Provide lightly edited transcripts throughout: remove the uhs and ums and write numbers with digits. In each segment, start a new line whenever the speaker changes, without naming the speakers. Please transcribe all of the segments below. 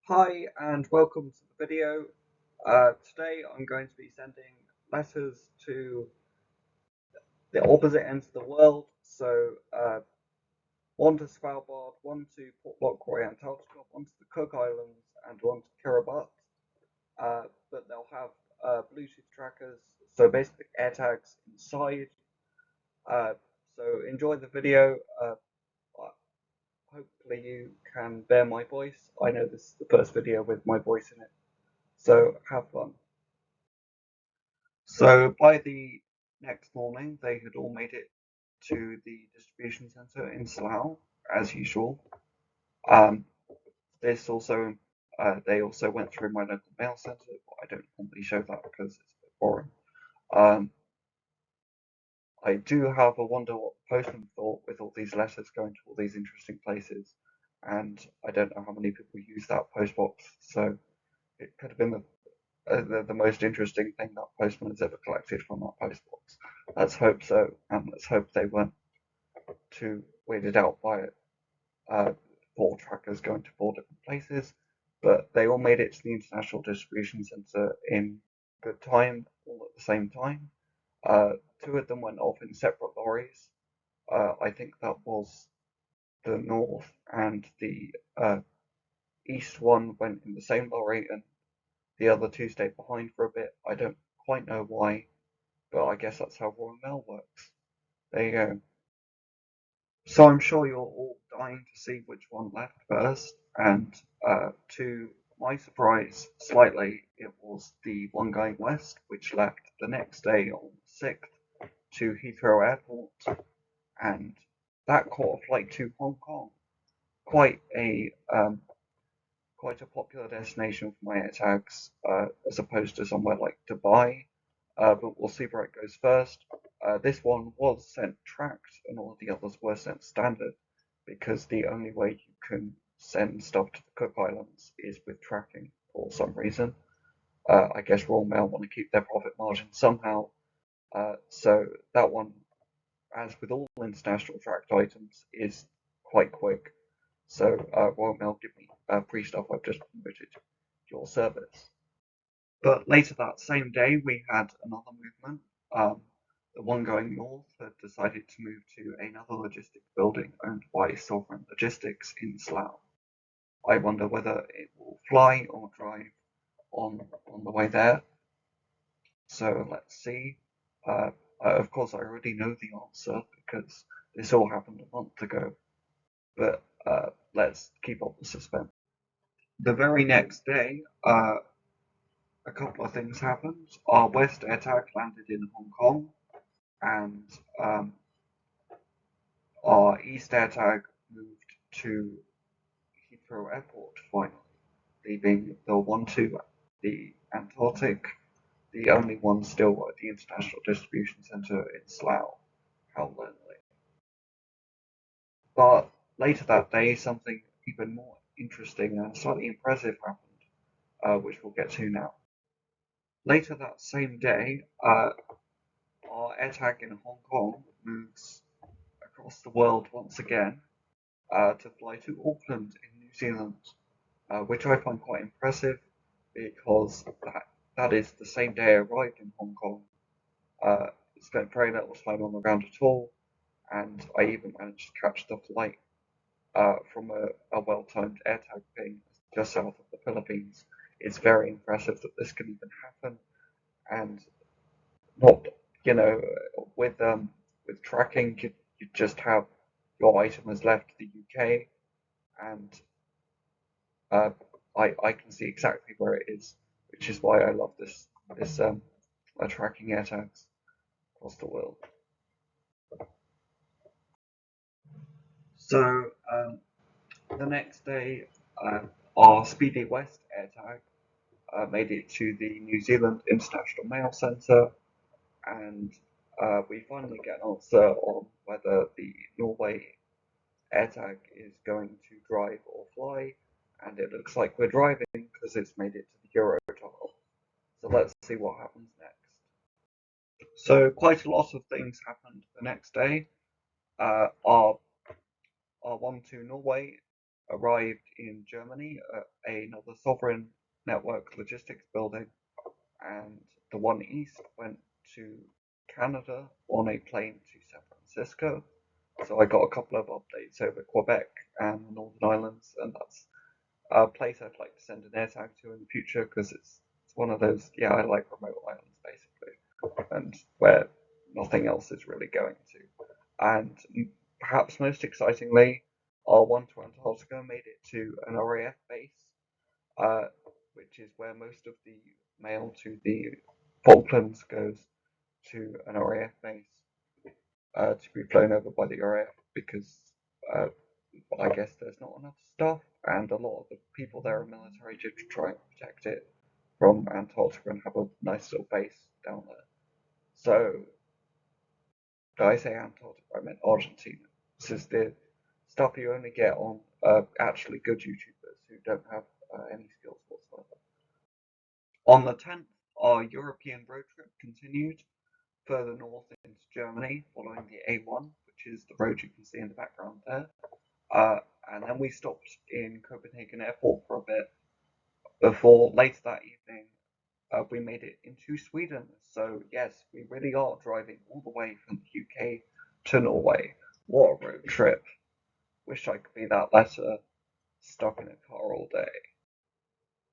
Hi and welcome to the video. Today I'm going to be sending letters to the opposite ends of the world. One to Svalbard, one to Port Lockeroy, Antarctica, one to the Cook Islands, and one to Kiribati. But they'll have Bluetooth trackers, so basically AirTags inside. Uh, so enjoy the video. Hopefully you can bear my voice. I know this is the first video with my voice in it, so have fun. So by the next morning, they had all made it to the distribution center in Slough, as usual. Um, this also, they also went through my local mail center, but I don't normally show that because it's a bit boring. Um, I do, however, wonder what the postman thought with all these letters going to all these interesting places, and I don't know how many people use that postbox, so it could have been the most interesting thing that postman has ever collected from that postbox. Let's hope so, and let's hope they weren't too weirded out by it. Four trackers going to four different places, but they all made it to the International Distribution Centre in good time, all at the same time. Two of them went off in separate lorries. I think that was the north and the east one went in the same lorry, and the other two stayed behind for a bit. I don't quite know why, but I guess that's how Royal Mail works. There you go. So I'm sure you're all dying to see which one left first, and to my surprise, slightly, it was the one going west, which left the next day on the 6th to Heathrow Airport, and that caught a flight to Hong Kong. Quite a quite a popular destination for my AirTags, as opposed to somewhere like Dubai. But we'll see where it goes first. This one was sent tracked, and all of the others were sent standard, because the only way you can send stuff to the Cook Islands is with tracking for some reason. I guess Royal Mail want to keep their profit margin somehow. So that one, as with all international tracked items, is quite quick. So Royal Mail, give me free stuff. I've just promoted your service. But later that same day, we had another movement. Um, the one going north had decided to move to another logistics building owned by Sovereign Logistics in Slough. I wonder whether it will fly or drive on the way there. So let's see. Of course, I already know the answer because this all happened a month ago. But let's keep up the suspense. The very next day, a couple of things happened. Our West AirTag landed in Hong Kong, and our East AirTag moved to Heathrow Airport finally, leaving the one to the Antarctic, the only one still at the International Distribution Centre in Slough. How lonely. But later that day, something even more interesting and slightly impressive happened, which we'll get to now. Later that same day, our AirTag in Hong Kong moves across the world once again to fly to Auckland in New Zealand, which I find quite impressive because that is the same day I arrived in Hong Kong. Spent very little time on the ground at all, and I even managed to catch the flight from a well-timed AirTag ping just south of the Philippines. It's very impressive that this can even happen, and not, you know, with tracking, you just have your item has left the UK, and uh, I can see exactly where it is, which is why I love this tracking AirTags across the world. So the next day, our Speedy West AirTag made it to the New Zealand International Mail Centre, and we finally get an answer on whether the Norway AirTag is going to drive or fly, and it looks like we're driving because it's made it to the Eurotunnel. So let's see what happens next. So quite a lot of things happened the next day. Our one to Norway arrived in Germany at another sovereign network logistics building, and the one east went to Canada on a plane to San Francisco. So I got a couple of updates over Quebec and the Northern Islands, and that's a place I'd like to send an AirTag to in the future because it's one of those, yeah, I like remote islands basically, and where nothing else is really going to. And perhaps most excitingly, our one to Antarctica made it to an RAF base, uh, which is where most of the mail to the Falklands goes, to an RAF base to be flown over by the RAF because uh, I guess there's not enough stuff, and a lot of the people there are military to try and protect it from Antarctica and have a nice little base down there. So, did I say Antarctica? I meant Argentina. This is the stuff you only get on actually good YouTubers who don't have any skills whatsoever. On the 10th, our European road trip continued further north into Germany, following the A1, which is the road you can see in the background there. And then we stopped in Copenhagen Airport for a bit before later that evening we made it into Sweden. So, yes, we really are driving all the way from the UK to Norway. What a road trip! Wish I could be that letter stuck in a car all day.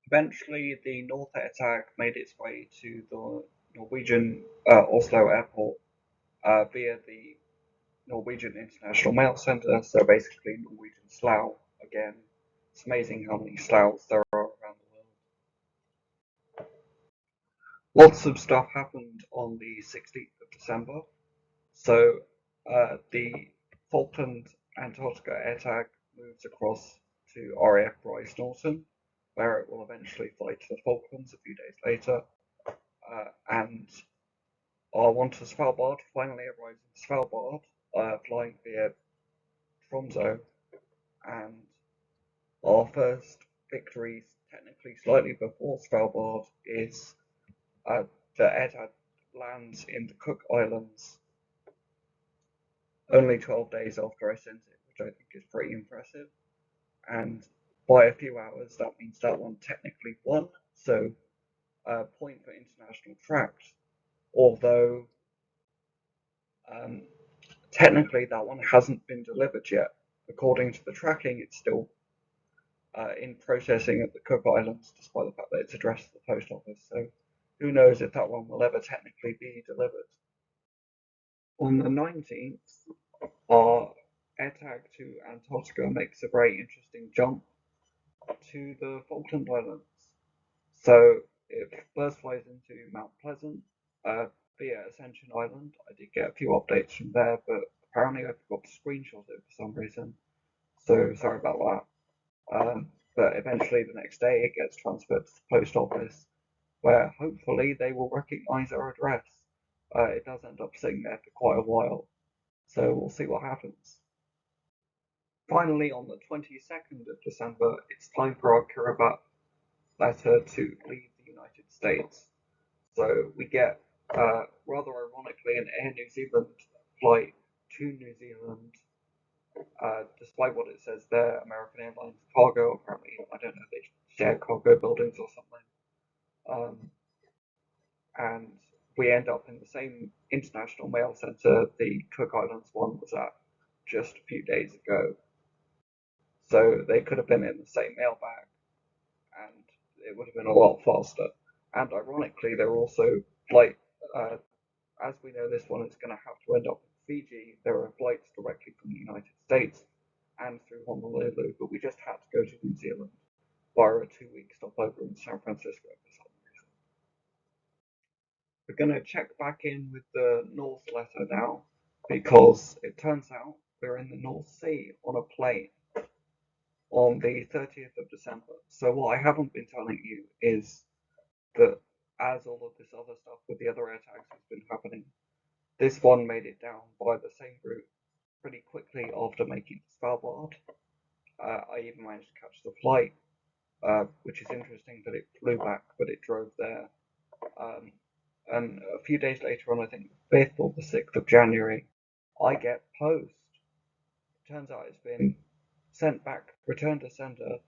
Eventually, the North AirTag made its way to the Norwegian Oslo airport via the Norwegian International Mail Centre, so basically Norwegian Slough again. It's amazing how many sloughs there are around the world. Lots of stuff happened on the 16th of December. So the Falkland Antarctica AirTag moves across to RAF Bryce Norton, where it will eventually fly to the Falklands a few days later. And our one to Svalbard finally arrives in Svalbard, flying via Tromso, and our first victory, technically slightly before Svalbard, is the AirTag lands in the Cook Islands only 12 days after I sent it, which I think is pretty impressive. And by a few hours, that means that one technically won, so point for international tract. Although technically that one hasn't been delivered yet. According to the tracking, it's still in processing at the Cook Islands, despite the fact that it's addressed to the post office. So who knows if that one will ever technically be delivered. On the 19th, our AirTag to Antarctica makes a very interesting jump to the Falkland Islands. So it first flies into Mount Pleasant via Ascension Island. I did get a few updates from there, but apparently I forgot to screenshot it for some reason. So sorry about that. But eventually the next day it gets transferred to the post office, where hopefully they will recognise our address. It does end up sitting there for quite a while, so we'll see what happens. Finally, on the 22nd of December, it's time for our Kiribati letter to leave the United States. So we get, rather ironically, an Air New Zealand flight to New Zealand, despite what it says there, American Airlines cargo. Apparently, I don't know, they share cargo buildings or something. And we end up in the same international mail centre the Cook Islands one was at just a few days ago. So they could have been in the same mailbag, and it would have been a lot faster. And ironically, they're also like, as we know, this one is going to have to end up in Fiji. There are flights directly from the United States and through Honolulu, but we just had to go to New Zealand via a 2-week stopover in San Francisco for some reason. We're going to check back in with the North letter now, because it turns out we're in the North Sea on a plane on the 30th of December. So what I haven't been telling you is that as all of this other stuff with the other AirTags has been happening, this one made it down by the same route pretty quickly after making it to Svalbard. I even managed to catch the flight, which is interesting that it flew back, but it drove there. And a few days later on, I think the 5th or the 6th of January, I get post. It turns out it's been sent back, returned to sender,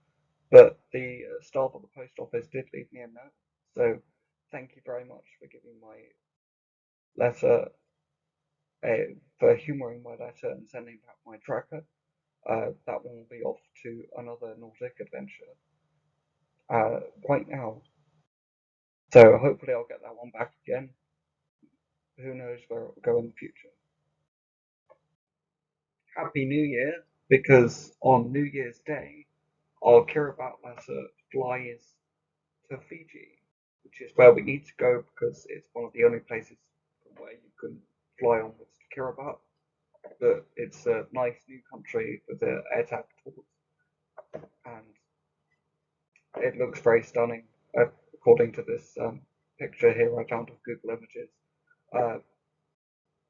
but the staff at the post office did leave me a note. So thank you very much for giving my letter, for humouring my letter and sending back my tracker. That one will be off to another Nordic adventure right now. So hopefully I'll get that one back again. Who knows where it will go in the future. Happy New Year, because on New Year's Day, our Kiribati letter flies to Fiji, which is where we need to go because it's one of the only places where you can fly onwards to Kiribati. But it's a nice new country with the AirTag tools, and it looks very stunning, according to this picture here I found of Google Images. Uh,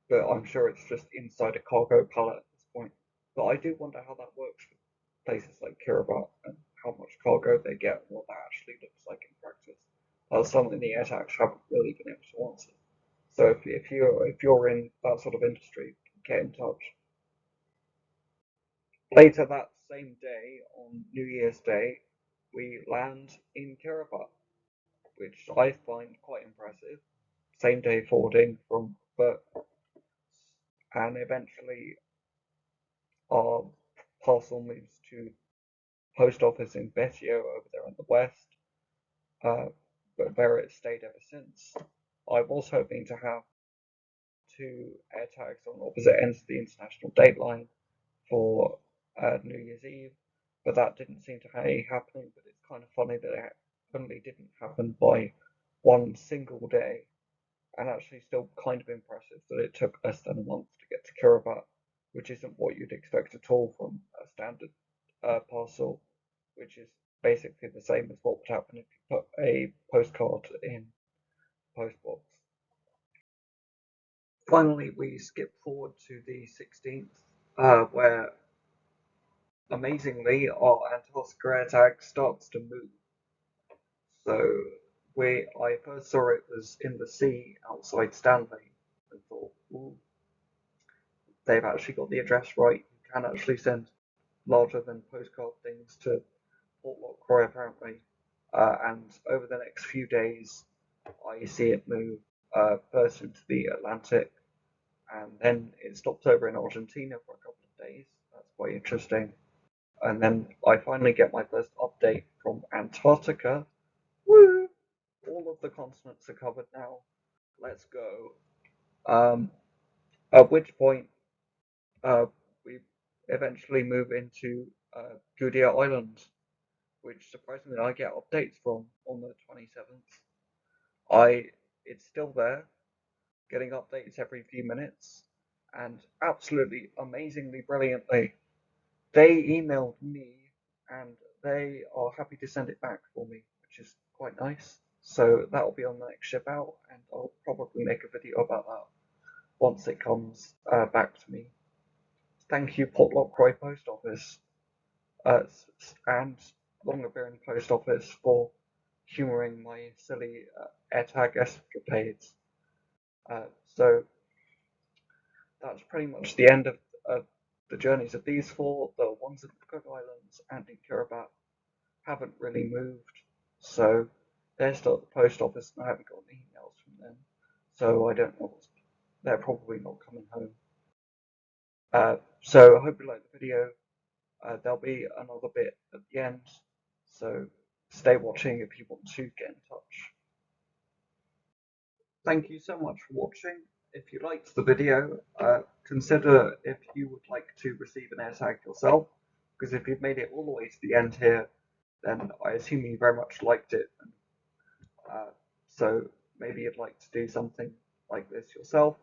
but I'm sure it's just inside a cargo pallet at this point. But I do wonder how that works for places like Kiribati and how much cargo they get and what that actually looks like in practice. That's something the AirTags haven't really been able to answer. So if you're in that sort of industry, get in touch. Later that same day, on New Year's Day, we land in Kiribati, which I find quite impressive. Same day forwarding from Bert, and eventually our parcel moves to post office in Betio over there in the west, but where it's stayed ever since. I was hoping to have two AirTags on opposite ends of the international date line for New Year's Eve, but that didn't seem to be happening. But it's kind of funny that it only didn't happen by one single day, and actually still kind of impressive that it took less than a month to get to Kiribati, which isn't what you'd expect at all from a standard parcel, which is basically the same as what would happen if you put a postcard in postbox. Finally, we skip forward to the 16th, where amazingly our Antarctica AirTag starts to move. So I first saw it was in the sea outside Stanley and thought, ooh, they've actually got the address right. You can actually send larger than postcard things to Port Lockroy apparently. And over the next few days, I see it move first into the Atlantic, and then it stops over in Argentina for a couple of days. That's quite interesting. And then I finally get my first update from Antarctica. Woo! All of the continents are covered now. Let's go. At which point, we eventually move into Goodia Island, which surprisingly I get updates from on the 27th. It's still there, getting updates every few minutes, and absolutely amazingly brilliantly, they emailed me and they are happy to send it back for me, which is quite nice. So that'll be on the next ship out, and I'll probably make a video about that once it comes back to me. Thank you, Port Lockroy Post Office and Longyearbyen Post Office for humouring my silly AirTag escapades. So that's pretty much the end of the journeys of these four. The ones in the Cook Islands and in Kiribati haven't really moved, so they're still at the post office and I haven't got any emails from them. So I don't know. They're probably not coming home. So I hope you liked the video. There'll be another bit at the end, so stay watching if you want to get in touch. Thank you so much for watching. If you liked the video, consider if you would like to receive an AirTag yourself, because if you've made it all the way to the end here, then I assume you very much liked it. So maybe you'd like to do something like this yourself.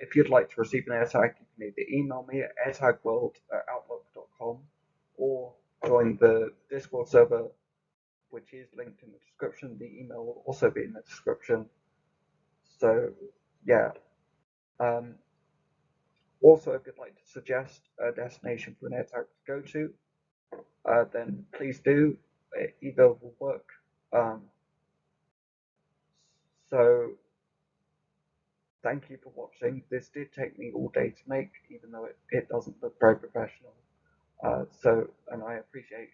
If you'd like to receive an AirTag, you can either email me at airtagworld@outlook.com or join the Discord server, which is linked in the description. The email will also be in the description. So, yeah. Also, if you'd like to suggest a destination for an AirTag to go to, then please do. Either will work. So, thank you for watching. This did take me all day to make, even though it doesn't look very professional. And I appreciate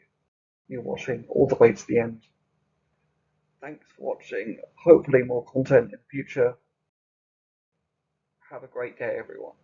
you watching all the way to the end. Thanks for watching. Hopefully more content in the future. Have a great day, everyone.